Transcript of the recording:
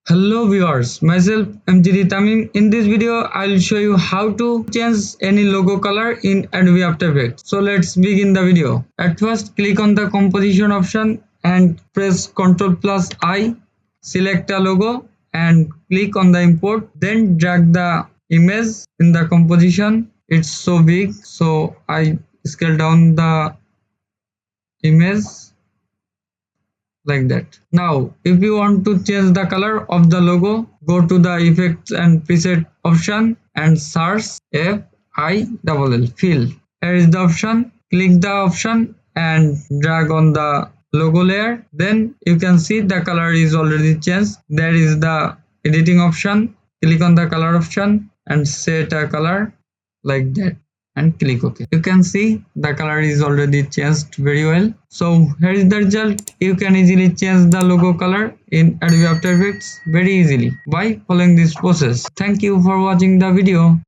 Hello viewers, myself mgdtamim. In this video, I'll show you how to change any logo color in Adobe After Effects. So let's begin the video. At first, click on the composition option and press Ctrl plus I. Select a logo and click on the import. Then drag the image in the composition. It's so big, so I scale down the image like that. Now if you want to change the color of the logo, go to the effects and preset option and search FILL fill. Here is the option. Click the option and drag on the logo layer. Then you can see the color is already changed. There is the editing option. Click on the color option and set a color like that and click OK. You can see the color is already changed very well. So here is the result. You can easily change the logo color in Adobe After Effects very easily by following this process. Thank you for watching the video.